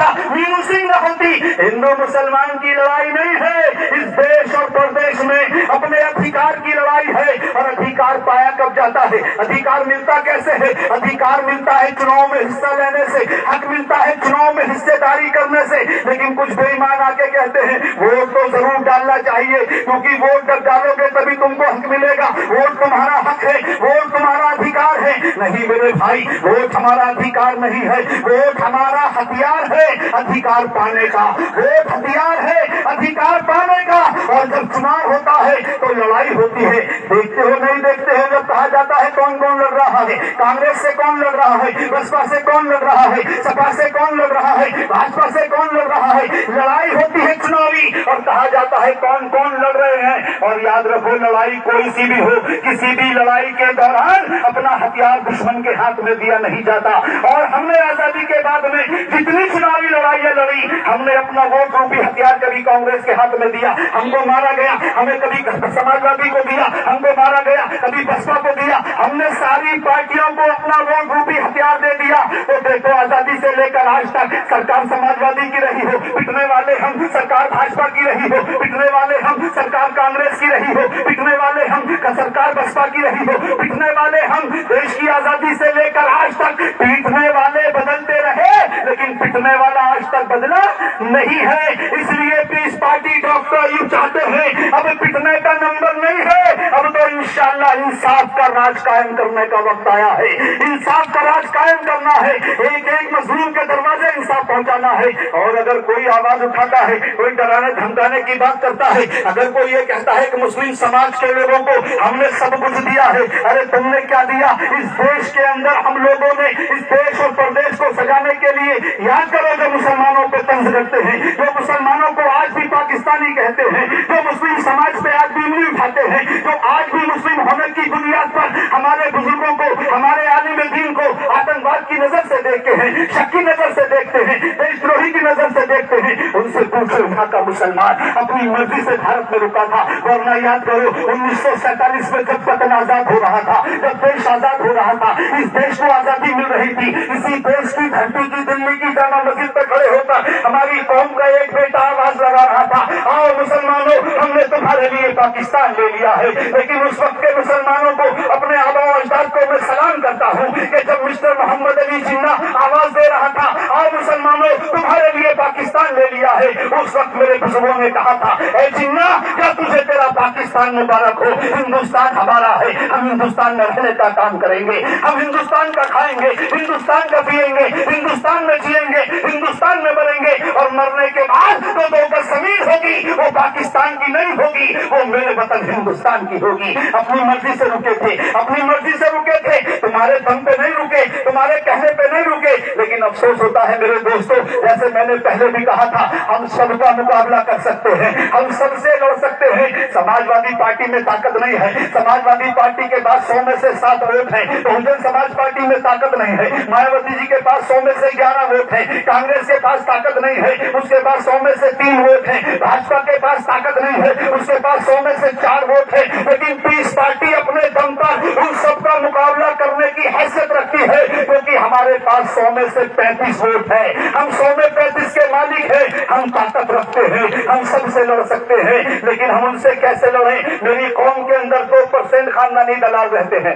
होता, मीनू सिंह न होती। हिंदू मुसलमान की लड़ाई नहीं है, इस देश और प्रदेश में अपने अधिकार की लड़ाई है। और अधिकार पाया कब जाता है, अधिकार मिलता कैसे है? अधिकार मिलता है चुनाव में हिस्सा लेने से, हक मिलता है चुनाव में हिस्सेदारी करने से। लेकिन कुछ बेईमान आके कहते हैं वोट तो जरूर डालना चाहिए, क्योंकि वोट जब डालोगे तभी तुमको हक मिलेगा, वोट तुम्हारा हक है, वोट तुम्हारा अधिकार है। नहीं मेरे भाई, वोट हमारा अधिकार नहीं है, वोट हमारा हथियार है अधिकार पाने का। वोट हथियार है अधिकार पाने का। और जब चुनाव होता है तो लड़ाई होती है। देखते हो नहीं देखते हो, जब कहा जाता है कौन कौन लड़ रहा है, कांग्रेस से कौन लड़ रहा है, बसपा से कौन लड़ रहा है, सपा से कौन लड़ रहा है, भाजपा से कौन लड़ रहा है, लड़ाई होती है चुनावी और कहा जाता है कौन कौन लड़ रहे हैं। और याद रखो, लड़ाई कोई सी भी हो, किसी भी लड़ाई के दौरान अपना हथियार दुश्मन के हाथ में दिया नहीं जाता। और हमने आजादी के बाद में जितनी चुनावी लड़ाइयां लड़ी, हमने अपना वोट रूपी हथियार कभी कांग्रेस के हाथ में दिया, हमको मारा गया, हमें कभी समाजवादी को दिया, हमको मारा गया, कभी बसपा को दिया, हमने सारी पार्टियों को अपना वोट रूपी हथियार दे दिया। तो देखो, आजादी से लेकर आज तक सरकार समाजवादी की रही हो, पिटने वाले हम, सरकार भाजपा की रही हो, पिटने वाले हम, सरकार कांग्रेस की रही हो, पिटने वाले हम, सरकार बसपा की रही हो, पिटने वाले हम। देश की आजादी से लेकर आज तक पीटने वाले बदलते रहे, लेकिन पिटने वाला आज तक बदला नहीं है। इसलिए पीस पार्टी डॉक्टर यू चाहते हैं अब पिटने का नंबर नहीं है, अब तो इंशाअल्लाह इंसाफ का राज कायम करने का वक्त आया है। इंसाफ का राज कायम करना है, एक एक मजलूम के दरवाजे इंसाफ पहुंचाना है। और अगर कोई आवाज उठाता है, कोई डराने धमकाने की बात करता है, अगर कोई ये कहता है कि मुस्लिम समाज के लोगों को हमने सब कुछ दिया है, अरे तुमने क्या दिया? इस देश के अंदर हम लोगों ने इस देश और प्रदेश को सजाने के लिए, याद करो, जो मुसलमानों पे तंज करते हैं, जो मुसलमानों को आज भी पाकिस्तानी कहते हैं, जो मुस्लिम समाज पे आज भी उंगली उठाते हैं, जो आज भी मुस्लिम होने की बुनियाद पर हमारे बुजुर्गों को, हमारे आलिम दीन को आतंकवाद की नजर से देखते हैं, शक की नजर से देखते हैं, देशद्रोही की नजर से देखते हैं, उनसे पूछो वहां का मुसलमान अपनी मर्जी से भारत में रुका था। वरना याद करो 1947 में जब वतन आजाद हो रहा था, जब देश आजाद हो रहा था, इस देश को आजादी मिल रही थी, इसी देश की धरती की दिल्ली की जामा मस्जिद पर खड़े होकर हमारी कौम का एक बेटा आवाज लगा रहा था, आओ मुसलमानों, हमने तुम्हारे लिए पाकिस्तान ले लिया है। लेकिन उस वक्त के मुसलमानों को, अपने आबा अजदाद को मैं सलाम करता हूँ कि जब मिस्टर मोहम्मद अली जिन्ना आवाज दे रहा था, आओ मुसलमानों, तुम्हारे लिए पाकिस्तान ले लिया है, उस वक्त मेरे बुजुर्गों ने कहा था, ए जिन्ना, क्या तुझे तेरा पाकिस्तान मुबारक हो, हिंदुस्तान हमारा है, हम हिंदुस्तान में रहने का काम करेंगे, हम हिंदुस्तान का खाएंगे, हिंदुस्तान का पिएंगे, हिंदुस्तान में जिएंगे, हिंदुस्तान में मरेंगे, और मरने के बाद तो दो गज जमीन होगी, वो पाकिस्तान की नहीं होगी, वो मेरे वतन हिंदुस्तान की होगी। अपनी मर्जी से रुके थे, अपनी मर्जी से रुके थे, तुम्हारे दम पे नहीं रुके, तुम्हारे कहने पे नहीं रुके। लेकिन अफसोस होता है मेरे दोस्तों, जैसे मैंने पहले भी कहा था, हम सबका मुकाबला कर सकते हैं, हम सबसे लड़ सकते हैं। समाजवादी पार्टी में ताकत नहीं है, समाजवादी पार्टी के पास 100 में से 7 वोट है, बहुजन समाज पार्टी में ताकत नहीं है, मायावती जी के पास 100 में से 11 वोट है, कांग्रेस के पास ताकत नहीं है, उसके पास 100 में से 3 वोट है, भाजपा के पास ताकत नहीं है, उसके पास 100 में से 4 वोट है। लेकिन पीस पार्टी अपने दम पर उन सबका मुकाबला करने की हैसियत रखती है, क्योंकि हमारे पास 100 में से 35 वोट है, हम 100 में 35 के मालिक हैं, हम ताकत रखते हैं, हम सबसे लड़ सकते हैं। लेकिन हम उनसे कैसे लड़ें? मेरी कौम के अंदर 2% खानदानी दलाल रहते हैं,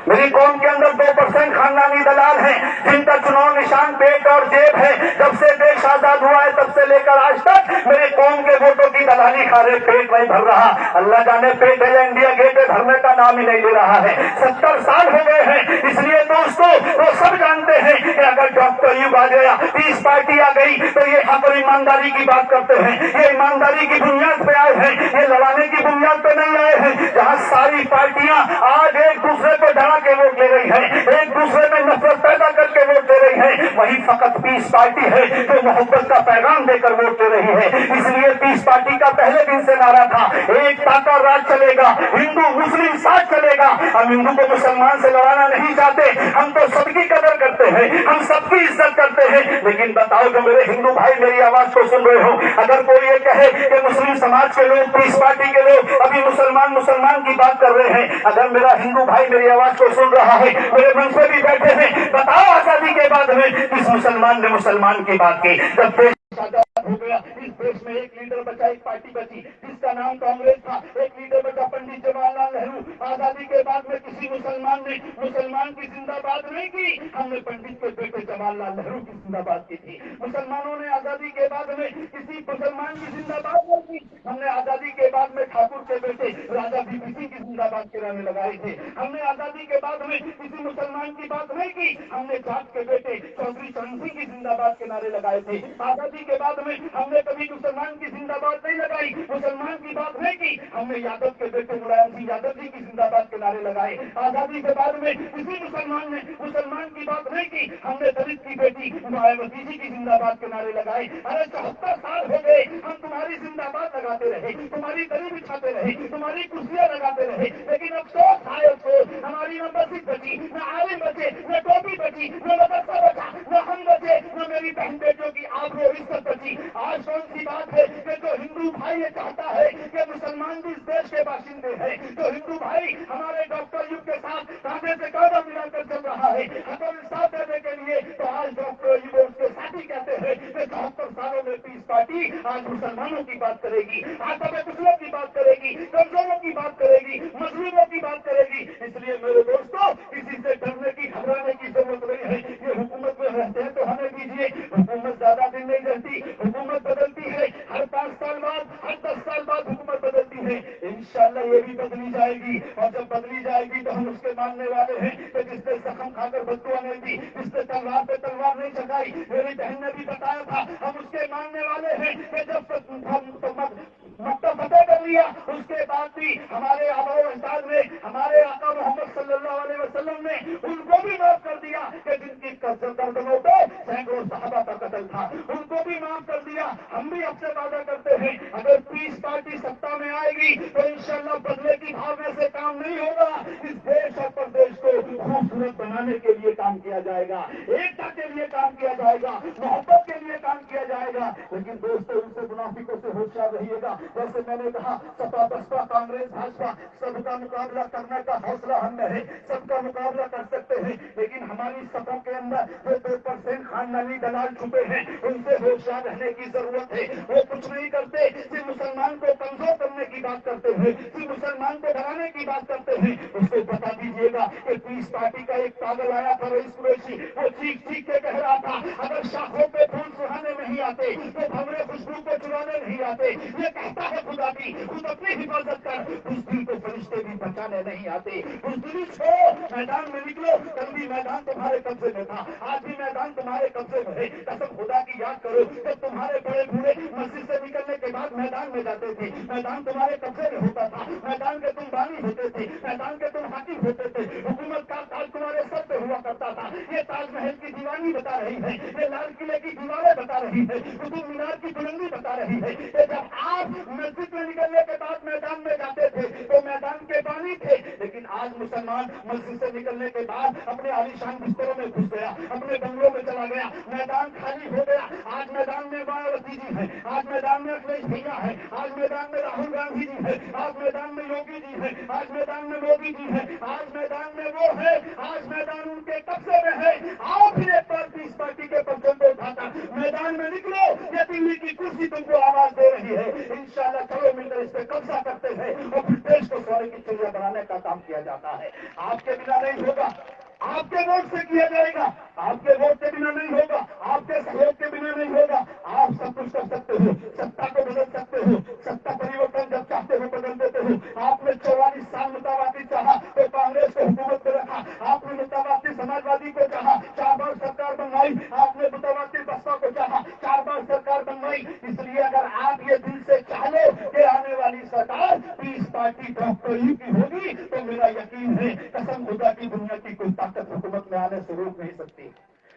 मेरी कौम के अंदर 2% खानदानी दलाल हैं, जिनका चुनाव निशान पेट और जेब है। जब से देश आजाद हुआ है तब से लेकर आज तक मेरे कौम के वोटों की दलाली खा रहे, पेट नहीं भर रहा। अल्लाह जाने पेट है या इंडिया गेट है, भरने का नाम ही नहीं ले रहा है। 70 साल हो गए हैं। इसलिए दोस्तों, वो सब जानते हैं कि अगर डॉक्टर युग आ गया, पीस पार्टी आ गई, तो ये हक और ईमानदारी की बात करते हैं। ये ईमानदारी की बुनियाद पे आए हैं, ये लड़ाने की बुनियाद पे नहीं आए हैं। जहाँ सारी पार्टियां आज एक दूसरे को डरा के वोट ले रही है, एक दूसरे में नफरत पैदा करके वोट दे रही है, वही फकत पीस पार्टी है जो मोहब्बत का पैगाम देकर वोट दे रही है। इसलिए पीस पार्टी का पहले दिन से नारा था, एकता का राज चलेगा, हिंदू मुस्लिम साथ चलेगा। हम हिंदू को मुसलमान से लड़ाना नहीं चाहते, हम तो सबकी कदर करते हैं, हम सबकी इज्जत करते हैं। लेकिन बताओ, जो मेरे हिंदू भाई मेरी आवाज को सुन रहे हो, अगर कोई ये कहे कि मुस्लिम समाज के लोग, पीस पार्टी के लोग अभी मुसलमान की बात कर रहे हैं, अगर मेरा हिंदू भाई मेरी आवाज को सुन रहा है, मेरे मंच पे भी बैठे हैं, बताओ आजादी के बाद बाद में इस मुसलमान ने मुसलमान की बात की। जब देश आजाद हो गया, इस देश में एक लीडर बचा, एक पार्टी बची जिसका नाम कांग्रेस था, एक लीडर बचा पंडित जवाहरलाल नेहरू। आजादी के बाद में किसी मुसलमान ने मुसलमान की जिंदाबाद नहीं की, हमने पंडित के बेटे जवाहरलाल नेहरू की जिंदाबाद की थी। मुसलमानों ने आजादी के बाद में किसी मुसलमान की जिंदाबाद नहीं की, हमने आजादी के बाद में ठाकुर के बेटे राजा बीपी की जिंदाबाद के नारे लगाए थे। हमने आजादी के बाद में किसी मुसलमान की बात नहीं की, हमने जाट के बेटे चौधरी चरण सिंह की जिंदाबाद के नारे लगाए थे। आजादी के बाद में हमने कभी मुसलमान की जिंदाबाद नहीं लगाई, मुसलमान की बात नहीं की, हमने यादव के बेटे मुलायम सिंह यादव जी की जिंदाबाद के नारे लगाए। आजादी के बाद में किसी मुसलमान ने मुसलमान की बात नहीं की, हमने दलित की बेटी मायावती जी की जिंदाबाद के नारे लगाए। अरे 74 साल हो गए हम तुम्हारी जिंदाबाद लगाते रहे, तुम्हारी दरी बिछाते रहे, तुम्हारी कुर्सियां लगाते रहे, लेकिन अफसोस है अफसोस, हमारी न मस्जिद बची, न आलिम बचे, न टोपी बची, न मदरसा बचा, न हम बचे, न मेरी बहन बेटियों की आबरू और इज्जत बची। आज कौन सी बात है कि जो हिंदू भाई ये चाहता है कि मुसलमान भी इस देश के बाशिंदे हैं, जो हिंदू भाई हमारे डॉक्टर युग के साथ कांधे से कांधा मिलाकर चल रहा है हक और इंसाफ देने के लिए, तो आज डॉक्टर युग उसके साथी कहते हैं कि 74 सालों में पीस पार्टी आज मुसलमानों की बात करेगी, आज दबे कुचलों की बात करेगी, कमजोरों की बात करेगी, मजलूमों की बात करेगी। इसलिए मेरे दोस्तों, किसी से डरने की घबराने की जरूरत नहीं है। ये हुकूमत में रहते हैं तो हमें दीजिए, हुकूमत ज्यादा दिन नहीं रहती, हुकूमत बदलती है, हर 5 साल बाद, हर 10 साल बाद हुकूमत बदलती है। इंशाल्लाह ये भी बदली जाएगी, और जब बदली जाएगी तो हम उसके मानने वाले हैं कि जिसने जख्म खाकर बदुआ नहीं दी, जिसने तलवार पे तलवार नहीं चढ़ाई, मेरी बहन ने भी बताया था, हम उसके मानने वाले हैं कि जब मक्का फतेह कर लिया उसके बाद भी हमारे आबा अजदाद ने, हमारे आका मोहम्मद सल्लल्लाहु अलैहि वसल्लम ने उनको भी माफ कर दिया कि जिनकी गर्दनों पे सैकड़ों सहाबा का कत्ल था, उनको भी माफ कर दिया। हम भी आपसे वादा करते हैं, अगर पीस पार्टी सत्ता में आएगी तो इंशाल्लाह बदले की भावना से काम नहीं होगा, इस देश और प्रदेश को खूबसूरत बनाने के लिए काम किया जाएगा, एकता के लिए काम किया जाएगा, मोहब्बत के लिए काम किया जाएगा। लेकिन दोस्तों, उनसे मुनाफिकों से होशियार रहिएगा। जैसे मैंने कहा, सपा बसपा कांग्रेस भाजपा सबका मुकाबला करने का हौसला हम में है, सबका मुकाबला कर सकते हैं, लेकिन हमारी सपा के अंदर जो 2% खानदानी दलाल छुपे हैं, उनसे होशियार रहने की जरूरत है। वो कुछ नहीं करते, सिर्फ मुसलमान को कमजोर करने की बात करते हैं, सिर्फ मुसलमान को डराने की बात करते हैं। उसको बता दीजिएगा कि पीस पार्टी का एक पागल आया था, रईस कुरैशी, वो चीख चीख के कह रहा था, अगर शाखों पे फूल सुहाने नहीं आते तो भंवरे खुशबू को चुराने नहीं आते। ये कहता है खुदा भी, खुद अपनी हिफाजत कर, बुज़दिल को फरिश्ते भी बचाने नहीं आते। बुज़दिली छोड़ो, मैदान में निकलो। कल भी मैदान तुम्हारे कब्जे में था, आज भी मैदान तुम्हारे कब्जे में है। कसम खुदा की याद करो, जब तुम्हारे बड़े बूढ़े मस्जिद से निकलने के बाद मैदान में जाते थे, मैदान तुम्हारे कब्जे में होता था, मैदान के तुम बानी होते थे, मैदान के तुम हाकिम होते थे, हुकूमत का ताज तुम्हारे सर पे हुआ करता था। ये ताजमहल की दीवानी बता रही है, ये लाल किले की दीवारें बता रही है, कुतुब मीनार की बुलंदी बता रही है कि जब आप मस्जिद में निकलने के बाद मैदान में जाते थे तो मैदान के बानी थे। लेकिन आज मुसलमान मस्जिद से निकलने के बाद अपने आलीशान बिस्तरों में घुस गया, अपने बंगलों में चला गया, मैदान खाली हो गया। आज मैदान में मायावती जी है, आज मैदान में अखिलेश भैया है, आज मैदान में राहुल गांधी जी है, आज मैदान में योगी जी है, आज मैदान में मोदी जी है, आज मैदान में वो है, आज मैदान उनके कब्जे में है। आओ फिर एक बार पीस पार्टी के परचम को उठाकर मैदान में निकलो, ये दिल्ली की कुर्सी तुमको आवाज दे रही है। इंशाल्लाह चलो मिलकर इस पे कब्जा करते हैं और फिर देश को सोने की चिड़िया बनाने का काम किया जाता है। आपके बिना नहीं होगा, आपके वोट से किया जाएगा, आपके वोट के बिना नहीं होगा, आपके सहयोग के बिना नहीं होगा। आप सब कुछ कर सकते हो, सत्ता को बदल सकते हो, सत्ता परिवर्तन जब चाहते हो बदल देते हो। आपने 44 साल मुतावाती चाहा तो कांग्रेस को हुकूमत में रखा, आपने मुतावाती समाजवादी को चाहा, 4 बार सरकार बनवाई, आपने मुतावाती बसपा को चाहा, 4 बार सरकार बनवाई। इसलिए अगर आप ये दिल से चाह लो कि आने वाली सरकार पीस पार्टी डॉक्टर यू की होगी, तो मेरा यकीन है कसम खुदा की दुनिया की कोई ताकत हुकूमत में आने से रोक नहीं सकती।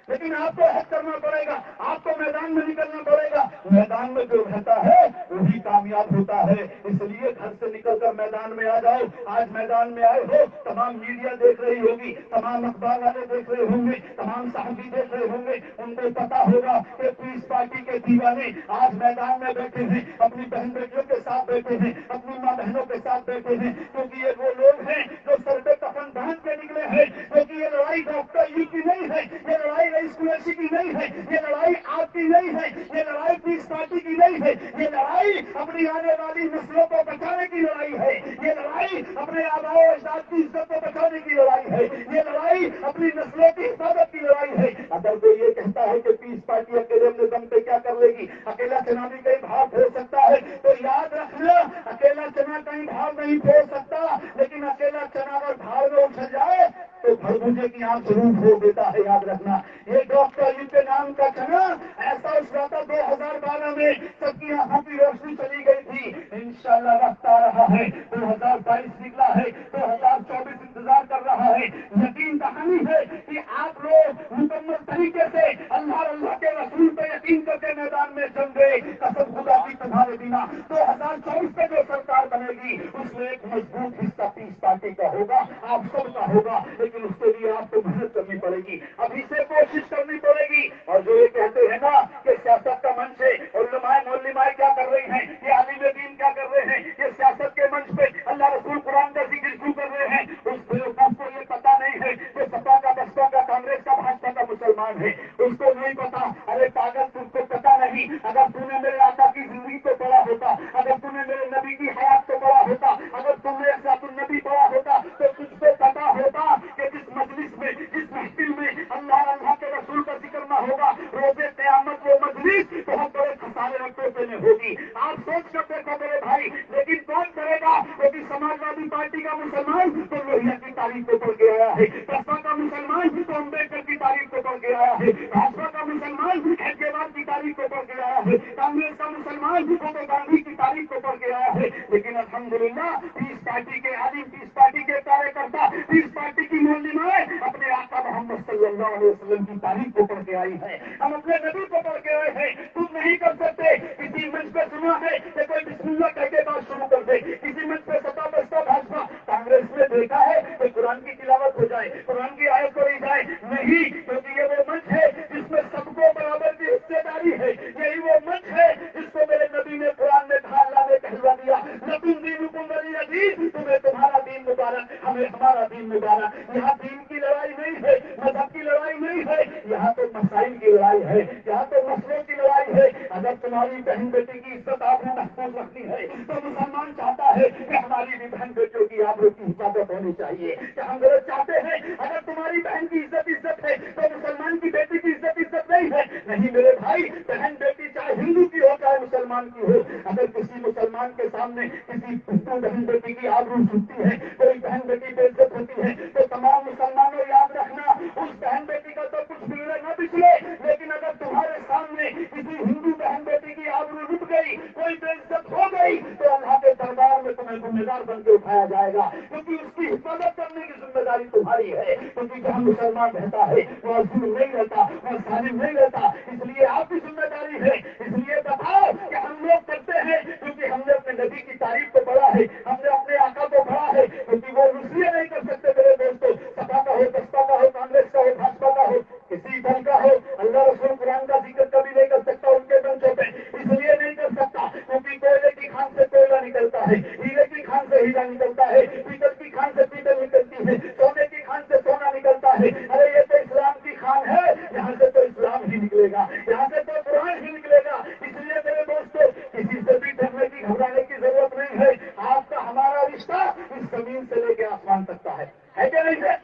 लेकिन आपको हक करना पड़ेगा, आपको मैदान में निकलना पड़ेगा। मैदान में जो रहता है वही कामयाब होता है। इसलिए घर से निकलकर मैदान में आ जाओ। आज मैदान में आए हो, तमाम मीडिया देख रही होगी, तमाम अखबार वाले देख रहे होंगे, तमाम साहबी देख रहे होंगे। उनको पता होगा कि पीस पार्टी के दीवाने आज मैदान में बैठे हैं, अपनी बहन बेटियों के साथ बैठे हैं, अपनी माँ बहनों के साथ बैठे हैं, क्योंकि ये वो लोग हैं जो सर पे कफन बांध के निकले हैं। क्योंकि ये लड़ाई डॉक्टर यू की नहीं है, ये लड़ाई रईस कुरैशी लड़ाई है, ये लड़ाई आपकी नहीं है, ये लड़ाई पीस पार्टी की नहीं है, ये लड़ाई अपनी आने वाली नस्लों को बचाने की लड़ाई है, ये लड़ाई अपने आबाओ अजदाद की इज्जत को बचाने की लड़ाई है, ये लड़ाई अपनी नस्लों की हिफाजत की लड़ाई है। अगर कोई ये कहता है कि पीस पार्टी अकेले अपने दम पे क्या कर लेगी, अकेला चना भी कहीं भाव हो सकता है, तो याद रखना अकेला चना कहीं भाव नहीं हो सकता, लेकिन अकेला चना अगर भाव में उछल जाए तो खरबूजे की आंख जरूर हो देता है। याद रखना ये डॉक्टर अली के नाम का चना ऐसा उछला था 2012 में सबकी आंखों की रोशनी चली गई थी। इंशाल्लाह वक्त आ रहा है, 2022 निकला है, 2024 इंतजार कर रहा है। यकीन कहानी है कि आप लोग मुकम्मल तरीके से अल्लाह के रसूल पे यकीन करके मैदान में जंगे। कसम खुदा की तुम्हारे बिना 2024 में जो सरकार बनेगी उसमें एक मजबूत हिस्सा पीस पार्टी का होगा, आप सबका होगा, लेकिन उसके लिए आपको मेहनत करनी पड़ेगी, अभी से कोशिश करनी पड़ेगी। और जो ये कहते हैं ना कि सियासत का मंच है और मौलमाए क्या कर रही हैं, ये आलिम दीन क्या कर रहे हैं, ये सियासत के मंच पे अल्लाह रसूल कुरान का जिक्र क्यों कर रहे हैं, उस बेवकूफ को ये पता नहीं है कि सपा का, बसपा का, कांग्रेस का, भाजपा का मुसलमान है, उसको नहीं पता। अरे पागल, तुमको पता नहीं, अगर तूने मेरे आका की जिंदगी को पढ़ा होता, अगर तूने मेरे नबी की हयात को पढ़ा होता, अगर तुमने नबी पढ़ा होता तो तुझको पता होता कि जिस मजलिस में, जिस महफिल में अल्लाह के रसूल का जिक्र न होगा, रोज़े क़यामत वो मजलिस बहुत बड़े खसारे और तोहफे में होगी। आप सोच कर देखो मेरे भाई, लेकिन कौन करेगा? क्योंकि समाजवादी पार्टी का मुसलमान तो लोहिया की तारीफ को पढ़ के आया है, बसपा का मुसलमान तो अम्बेडकर की तारीफ को पढ़ के आया है, भाजपा का मुसलमान हैदराबाद की तारीफ को पढ़ के आया है, कांग्रेस का मुसलमान तो गांधी की तारीफ को पढ़ के आया है। लेकिन अल्हम्दुलिल्लाह पीस पार्टी के आदिम, पीस पार्टी के कार्यकर्ता, पीस पार्टी की मौलमाए अपने आका मोहम्मद सल्लल्लाहु अलैहि वसल्लम की तारीफ को पढ़ के आई है, हम अपने नबी को पढ़ के आए हैं। तुम नहीं कर सकते। किसी मंच पे सुना है कि कोई बिस्मिल्लाह कह के बात शुरू कर दे, किसी मंच पे सपा, बसपा, भाजपा, कांग्रेस में देखा है कि कुरान की तिलावत हो जाए, कुरान की आयत पढ़ी जाए? नहीं, क्योंकि ये वो मंच है जिसमें सबको बराबर की हिस्सेदारी है, यही वो मंच है जिसको मेरे नबी ने कुरान में कहा, अल्लाह ने कहलवा दिया, लकुम दीनुकुम वलिय दीन, तुम्हें तुम्हारा दीन मुबारक, हमें हमारा दीन मुबारक। यहाँ दीन की लड़ाई नहीं है, मजहब की लड़ाई नहीं है, यहाँ तो मसाइल की लड़ाई है, यहाँ तो मसलों की लड़ाई है। अगर तुम्हारी बहन बेटी की इज्जत आपने महफूज रखनी है तो मुसलमान चाहता है कि हमारी भी बहन बेटियों की आबरू की हिफाजत होनी चाहिए। कि हम गलत चाहते हैं? अगर तुम्हारी बहन की इज्जत है तो मुसलमान की बेटी की इज्जत नहीं है? नहीं मेरे भाई, बहन बेटी चाहे हिंदू की हो चाहे मुसलमान की हो, अगर किसी मुसलमान के सामने किसी हिंदू बहन बेटी की आबरू छूटती है, कोई बहन बेटी बेइज्जत होती है, तो तमाम मुसलमानों याद रखना, उस बहन बेटी का तो कुछ बिगड़े न बिगड़े, लेकिन अगर तुम्हारे सामने किसी हिंदू बहन बेटी की आबरू रुक गई, कोई बेइज्जत हो गई, तो अल्लाह के दरबार में तुम्हें जिम्मेदार बन के उठाया जाएगा, क्योंकि उसकी हिफाजत करने की जिम्मेदारी तुम्हारी है। क्योंकि जहाँ मुसलमान रहता है वह जुल्म नहीं रहता, वह जालिम नहीं रहता, इसलिए आपकी जिम्मेदारी है। इसलिए बताओ कि हम लोग करते हैं क्योंकि हमने अपने नबी की तारीफ को पढ़ा है, हमने अपने आका को पढ़ा है, क्योंकि वो इसलिए नहीं कर सकते मेरे दोस्तों, सपा का हो, बसपा का हो, कांग्रेस का हो, भाजपा का हो, किसी दल का हो, अल्लाह रसूल कुरान का जिक्र कभी नहीं कर सकता उनके मंचों पे। इसलिए नहीं कर सकता क्योंकि कोयले की खान से कोयला निकलता है, हीरे की खान से हीरा निकलता है, पीतल की खान से पीतल निकलती है, सोने की खान से सोना निकलता है। अरे ये तो इस्लाम की खान है, यहाँ से तो इस्लाम ही निकलेगा, यहाँ से तो कुरान ही निकलेगा। इसलिए मेरे दोस्तों, किसी से भी डरने की, घबराने की जरूरत नहीं है। आपका हमारा रिश्ता इस जमीन से लेके आसमान तक का है कि नहीं है?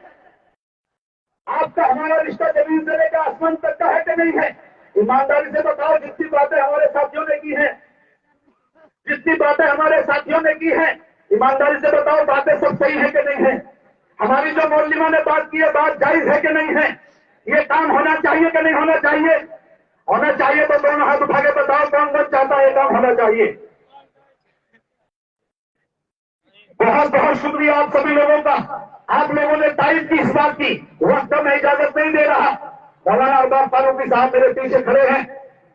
आपका हमारा रिश्ता जमीन से लेकर आसमान तक का है कि नहीं है? ईमानदारी से बताओ, जितनी बातें हमारे साथियों ने की हैं, जितनी बातें हमारे साथियों ने की हैं, ईमानदारी से बताओ बातें सब सही है कि नहीं है? हमारी जो मौलवियों ने बात की है, बात जायज है कि नहीं है? ये काम होना चाहिए कि नहीं होना चाहिए? होना चाहिए तो दोनों हाथ उठा के बताओ कौन कौन चाहता है काम होना चाहिए। बहुत बहुत शुक्रिया आप सभी लोगों का, आप लोगों ने तारीफ की, इस बात की। वक्त में इजाजत नहीं दे रहा। मौलाना अरबाज फारूकी साहब मेरे पीछे खड़े हैं,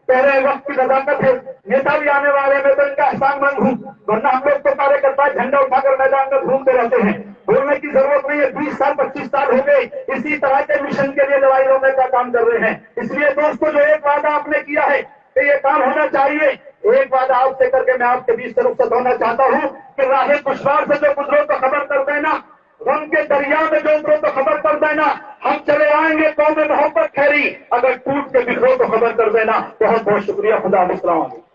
कह रहे हैं वक्त की नजाकत है, नेता भी आने वाले हैं, मैं तो इनका एहसानमंद हूँ, वरना हम लोग तो कार्यकर्ता झंडा उठाकर मैदान में घूमते रहते हैं, बोलने की जरूरत नहीं है। 20 साल 25 साल हो गए इसी तरह के मिशन के लिए लड़ाई लड़ने का काम कर रहे हैं। इसलिए दोस्तों, जो एक वादा आपने किया है कि ये काम होना चाहिए, एक वादा आपसे करके मैं आपके बीच से रुखसत होना चाहता हूँ कि राहे दुश्वार से जो गुजरो तो खबर कर देना, غم کے دریا میں جو اترو تو خبر کر دینا، ہم چلے آئیں گے قوم محبت خیری، اگر ٹوٹ کے بکھرو تو خبر کر دینا۔ بہت بہت شکریہ، خدا حافظ، السلام علیکم۔